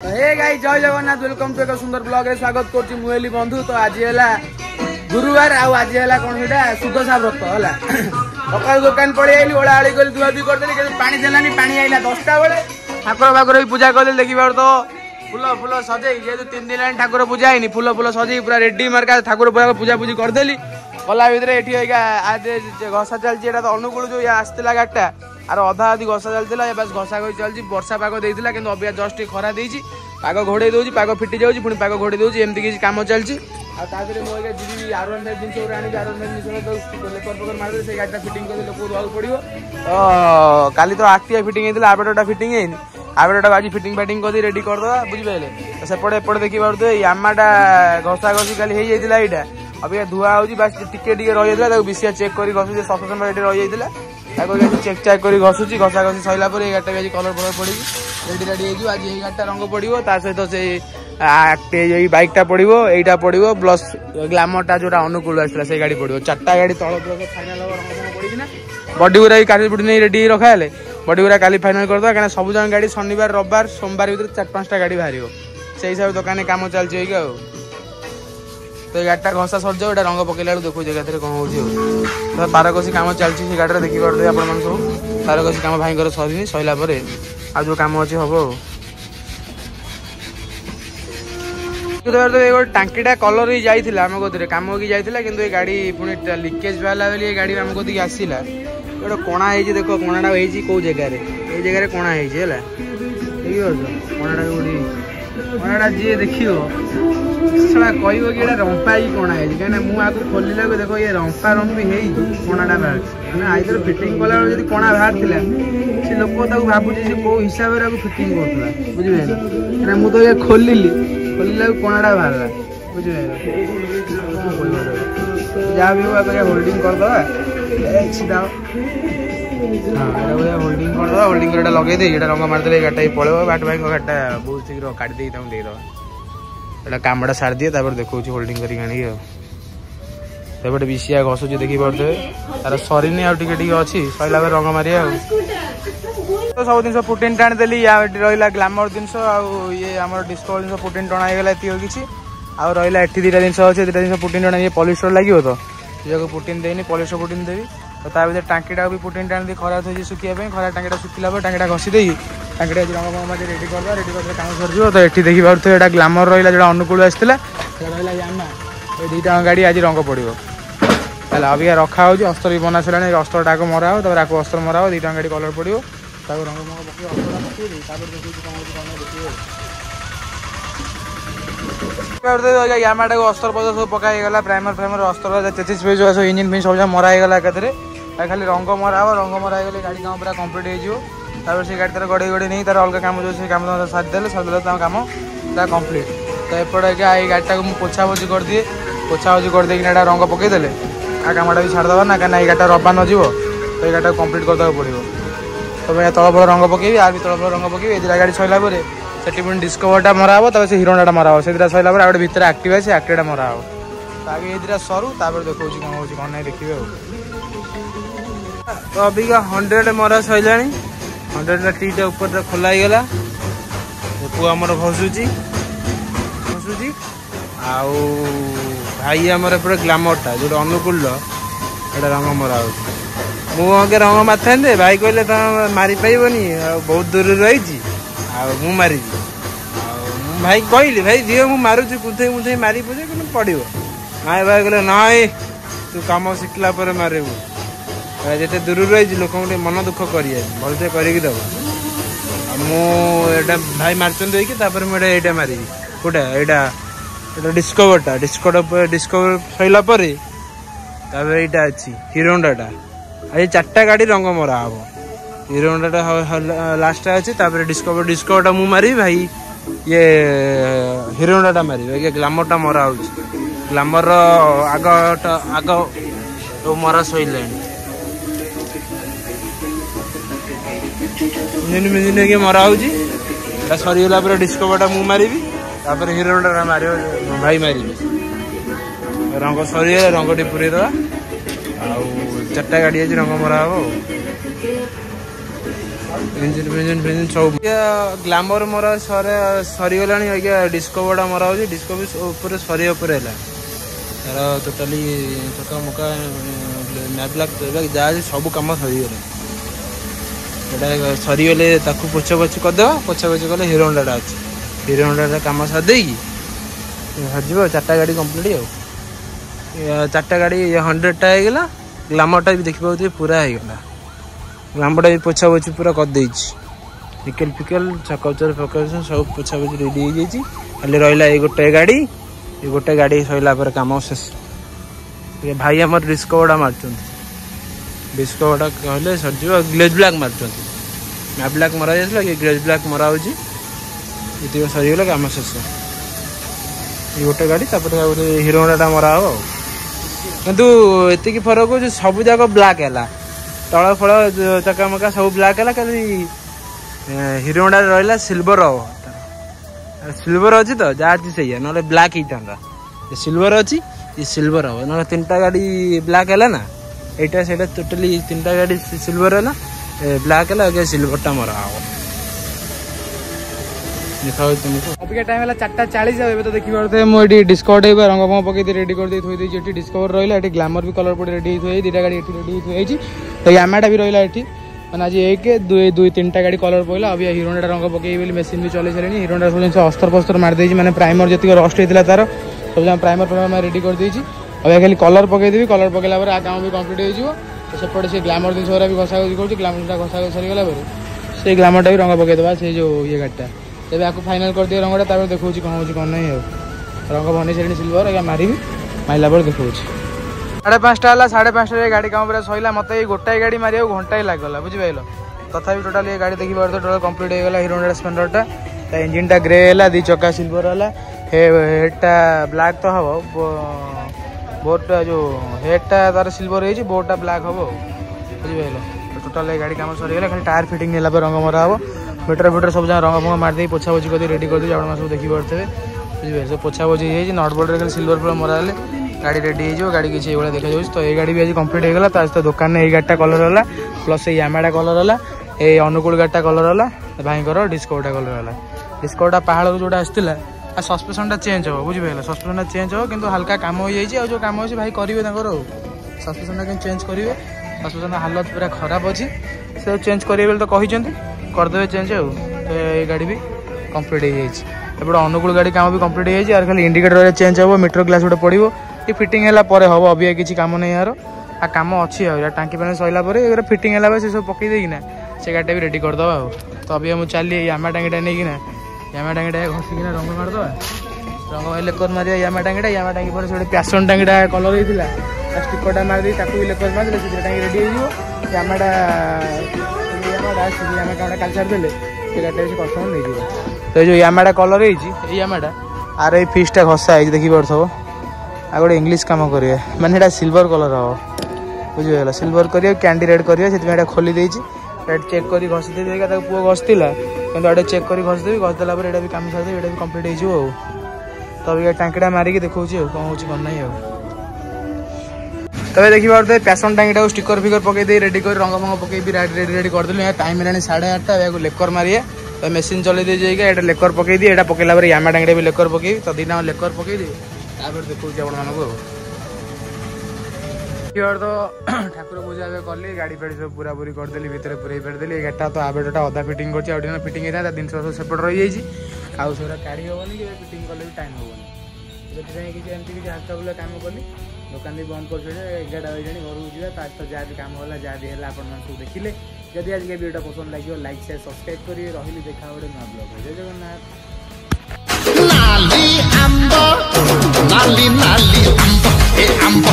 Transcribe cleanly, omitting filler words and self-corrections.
Hey guys जय Jagannath welcome to एक सुंदर ब्लॉग रे स्वागत करछि मुएली बंधु। तो आज है गुरुवार आज है कौन सेटा सुदशा व्रत है सकाल दुकान पड़े आइली ओला आली कर दुआ दुई कर देली पानी देलानी पानी आइला 10टा बेले ठाकुर बाकुर भी पूजा कर देखि बार तो फूल फूल सजे जेतु 3 दिन ठाकुर पूजा आइनी फूल फूल सजे पूरा रेडी मार्का ठाकुर पूजा पूजी कर देली गला भितर एठी आज घसा चलछि एटा तो अनुकूल जो आस्तिला गाडटा आर अधा आदि घसा चलता बस घसा घसी चलती वर्षा पाग देता कि अबिया जस्ट खरा देती पाग घोड़े दूसरी पाग फिटी जाऊँगी पुणी पाग घोड़े दूसरी एमती किसी कम चलती आगे मुझे जी R15 जिन आनी R15 जिन मारे से गाड़ी फिटिंग कर लोक देवाक पड़ो तो काली तो आखिया फिटिंग होता आबेटा फिटिंग है आबेटा आज फिटिंग फाटिंग कर रेडी करदे बुझिपारे तो सेपटे एपटे देखी पारे यामाटा घसा घसी खाली हो जाता यहाँ अबिया धुआ हो टिके रही जाता विषय चेक कर घसुचे सफिशिएंट रही जाता चेक चेक कर घसुची घसा घसी सरला गाड़ी भी आज कलर फलर पड़ी रेडी रेडी हो आज ये गाड़ी रंग पड़ो ता सहित से बाइकटा पड़ो यहीटा पड़ो प्लस ग्लामरटा जो अनुकूल आसला से गाड़ी पड़ो 4टा गाड़ी तल फाइनाल पड़ना बडी गुरा काली बुटी नहीं रेडी रखा है बडी गुरा काली फाइनाल करदे कहीं सब जन गाड़ी शनिवार रविवार सोमवार भर 4-5टा गाड़ी बाहर से हिसाब से दुकान कम चलती तो गाड़ीटा घसा सर जाओ रंग पकड़ा देखो जगह कौन हो तारकसी कम चलती गाड़ी देखी पारे आप सब तारकसी कम भाई सरी सरला आज जो कम अच्छे हम टांकीटा कलर ही जाइला आम गति कम होगी जाइला कि गाड़ी पुणी लिकेज बाहला बेली गाड़ी आम गति आसला गोटे कणा हो देख कणाटा हो कौ जगार ये जगह कणा है कणाटा कणाटा जी देख कह कि रंपा ही कणा है कहीं मुझे खोलला देख ये रंपा रंपी कणाटा बाहर आईदर फिटिंग कला जब कणा बाहर से लोक भावुँ कौ हिसाब से फिटिंग करूला बुझे कहीं मुझे तो ये खोलिली खोलला कणाटा बाहर बुझे जहाँ भी हुआ होल्डिंग करदे होल्डिंग करदे होल्डिंग कर लगे ये रंग मारदे गाड़ी पड़ो बाट भाई गाड़ीटा बहुत शीघ्र काटिदे देदेव कामटा सारी दिए देखो होल्डिंग करपटे विषिया घसुची देखी पारे तार सरीनी आगे अच्छी सरला रंग मारे तो सब जिन पुटिन टाणीदेली रहा ग्लामर जिनस ये आम डिस्को जिन पुटिन टणागला ये किसी आउ रहा ये 2टा जिन अच्छे 2टा जिन पुटिन टणा ये पॉलिस्टर लगे तो ये पुटिन देनी पॉलिस्टर पुटिन देवी तो ता भर टांकीटा भी पुटिन टाणी खरा थी सुखापी खरा टांकीटा सुखिला टांकीटा घसी दे टांकीटा रंग फंग रेडी करदा रेडी कर काम सर तो ये देखी पारे यहाँ ग्लामर रहा जो अनुकूल आसाला रहा यामा ये 2टा गाड़ी आज रंग पड़ो अभी रखा हो अस्तर भी बना सारे अस्तर आगे मरा हो आपको अस्तर मरा हो 2टा गाड़ी कलर पड़ो रंग पकड़ यामाटा को अस्तर पद सब पकाईगला प्राइमर फ्राइमर अस्तर 33 पेज इंजिन फिन सब मराईगला एकाथरे खाली रंग मरा हो रंग मरा गले गाड़ी काम पूरा कम्प्लीट हो से गाड़ी तार गड़े गड़े नहीं तार अलग कम जो कम सारीदे सारीदे कम पूरा कम्प्लीट तो एपटे ये गाड़ीटा को पोछा पोछी कर दिए पोछा पोछी कर देना रंग पकईदे आ कामटा भी छाड़देवा ना कहीं गाड़ीटा रबा न जीव तो ये गाड़ीटा कम्प्लीट करदे पड़ो तो मैं तल फल रंग पकेबी आर भी तल फल रंग पकेबी ये 2टा गाड़ी सरला से पुणी डिस्कवरटा मरा हो तब से हिरोटा मरा हो से 2टा सरला गोटे भितर एक्टिव है से एक्टिवटा मरा हो तो आगे ये 2टा सरू देखो कौन हो कौन नहीं देखिए तो अभी 100 मरा सरला 100 टीटा ऊपर खोला गला पुआ आमर घसुची घसुची आउ भाई आमर एपटे ग्लामरटा जो अनुकूल रंग मरा हो मुझे रंग मारी भाई कहले तुम मारी पाइबनी बहुत दूर रही मारी भाई कहली भाई दिह मुझे मारुची कुंथई मुंथई मारी पूछे कि पड़ो माए भाई कहले ना तू कम शिखला मारे जिते दूर रही लोक मन दुख करें भलसे करदब मुझे भाई मार्चन मुझे मारि गोटे यहाँ डिस्कवरटा डिस्कवर सरला यहाँ अच्छी हिरोडाटा आज 4टा गाड़ी रंग मरा हम हिरोडाटा लास्ट अच्छे डिस्कवरटा मु मारी भाई ये हिरोडाटा मारी ये ग्लामरटा मरा हो ग्लामर आग तो मरा सैला इंजिन मिजिन के मरा हो सरीगला डिस्कवरटा मु मारि हिरोडाटा मार भाई मारि रंग सरीगला रंग टे पूरे दवा 4टा गाड़ी आज रंग मरा हम इंजिन सब ग्लैमर मरा सरीगला डिस्कवरटा मरा हो डिस्कवर सरी तार टोटाली चका मका मैब्लाक जहाँ सब कम सरीगला सरीगले पोछा पोछी करदे पोछा पोछी कले हिरो होंडा अच्छे हिरो होंडा कम सारी सर 4टा गाड़ी कम्प्लीट आ 4टा गाड़ी 100टा होगा ग्लैमरटा भी देखिए पूरा होगा ग्लैमरटा भी पोछा पोछी पूरा करदे निकेल फिकेल चकचर फकर सब पोछा पोछी रेडी हो जाए खाली रहा ये गोटे गाड़ी सरला कम शेष भाई आम डिस्कवरटा मार्च डिस्कवरटा कहले सर ग्लेज ब्लैक मार्च मैप ब्लैक मरा जाता ये ग्लेज ब्लैक मरा हो सरीगला कम शेष ये गोटे गाड़ी हिरो होंडा मरा हो किंतु एति फरक हो सब जाक ब्लैक है तल फल चका मका सब ब्लैक है खाली हिरो होंडा रहा सिल्वर सिल्वर अच्छी तो जहाँ अच्छी सही ना ब्लैक ही सिल्वर अच्छी ये सिल्वर हम ना 3टा गाड़ी ब्लैक है ना यहाँ से टोटाली 3टा गाड़ी सिल्वर है ब्लैक है सिल्वरटा मरा हो अबिका टाइम है 4:40 तो देखी पारे मुझे डिस्कवर रंग फंग पकई रेडी कर थी डिस्कवर रहा ग्लैमर भी कलर पड़े रेडी हुई 2टा गाड़ी रेडी हुई तो यामाटा भी रहा है मैंने आज 1 2 3टा गाड़ी कलर पड़ा अभी हिरो होंडा रंग पकई मेसीन भी चल सारे हिरो होंडा सब जिन अस्तर फस्तर मारिदे मैंने प्राइमर जी रस्ट होता तार सब प्राइमर प्राइमर रेडी कर देती अभी खाली कलर पकईदेवी कलर पकड़ा पर काम भी कम्प्लीट होपटे से ग्लैमर जिन भी घसा घसी कर ग्लैमर घसा घसी सरीगला से ग्लैमरटा भी रंग पकईदेवा से जो ये गाड़ीटा तेज आपको फाइनाल कर दिए रंगटा देखो कौन हो कौन नहीं रंग बन सारे सिल्वर आगे मारि मारला देखो 5:30 है 5:30 गाड़ी काम पूरा सैला मत गोटाए गाड़ी मारे घंटाए लगला बुझिपाल तथा टोटाल ये गाड़ी देखी पारे टोटाल कम्प्लीट होगा हिरो होंडा स्प्लेंडरटा इंजिनटा ग्रे है 2 चक्का सिल्वर है हेडटा ब्लैक तो हम बोर्डटा जो हेडटा तार सिल्वर हो बोर्डटा ब्लैक हम बुझिपाल टोटाल गाड़ी काम सरीगला खाली टायर फिटिंग नेला रंग मरा हम मीटर फिटर सब जगह रंग फंग मारदे पोछा पोछी कर रेडी कर दी आप सब देखी पारे बुझे पोछा पोछी हो नट बोल्ट खाली सिल्वर फुल मरा गाड़ी रेडी हो गाड़ी किसी ये देखा जाए तो ये गाड़ी भी आज कम्प्लीट होगा तो दुकान में ये गाड़ीटा कलर है प्लस ये यामाडा कलर है ये अनुकूल गाड़ीटा कलर है भाईर डिस्कवरटा कलर है डिस्कवरटा पहाड़ जो आसला सस्पेंशनटा चेंज हो बुझिपाल सस्पेंशनटा चेंज हो कि हल्का कम हो जाए जो कम अच्छे भाई करेंगे सस्पेंशनटा कि चेंज करेंगे सस्पेंशन हालत पूरा खराब अच्छी से चेंज करेंगे तो कहते करदे चेंज हो ये गाड़ी भी कम्प्लीट हो जाए अनुकूल गाड़ी काम भी कम्प्लीट हो जाए खाली इंडिकेटर चेंज हो मीटर ग्लास गोटे पड़ो ये फिटिंग है हम अभी किसी कम नहीं यार आ कम अच्छी टांकी पानी सरला फिटिंग है सब पकई देना से गाड़ी भी रेडी करदे तो अभी मुझे चलिए यामा टांगीटा नहीं यामा टांगीटा घसिकिना रंग मारदे रंग लेकर मारिया यामा टांगी पर से पैसन टांगीटा कलर होता स्टिकरटा मारदे भी लेकर मारे से टांगी रेडी हो यामाटा काल छाड़देले से गाड़ी से कस्टमर नहीं तो जो यामाटा कलर हो यामाटा आर ये फिक्सटा घसा है देखी पार्थ आ गोटे इंग्लीश कम करेंगे माने सिल्वर कलर हम बुझीगला सिल्वर करेंगे कैंडी रेड करेंगे से खोली चेक कर घसी देगा पुओ घसला कि चेक कर घसीदेवी घसदेला ये भी कम सारी ये भी कम्प्लीट हो तो अभी टांकीटा मारिकी देखा कौन हो कौन नहीं तब देखी पारे पैसन टांगीटा स्टिकर फिकर पकई रेडी कर रंग फंग पकई भी रेडी रेडी करदेलु टाइम है 8:30 लेकर मारिए तो मेसीन चल दे जाइए लेकर पकई दिए पकड़ा यामा टांगीटा भी लेकर पकई तो दिन लेकर पकई दी देखा आप तो ठाकुर पूजा कली गाड़ी फाड़ी सब पूरा पूरी करदेली भितर पूरे फेरदेली गाड़ीटा तो आवेटा अधा फिटिंग कर फिटिंग होता जिन सब सेपट रही जाइए आउ सब काढ़ी हेनी कि फिटिंग कले भी टाइम हेनी से किसी एमती किसी हाथ बुला कम कली दुकान भी बंद कर 11 बजे घर को जाए तो जहाँ भी कम है जहाँ भी है आप सब देखिले जदि आज वीडियो पसंद लगे लाइक शेयर सब्सक्राइब करिए रही देखा गोटे नया ब्लॉग जय जगन्नाथ नाली आंब नाली नाली आंब ए आंब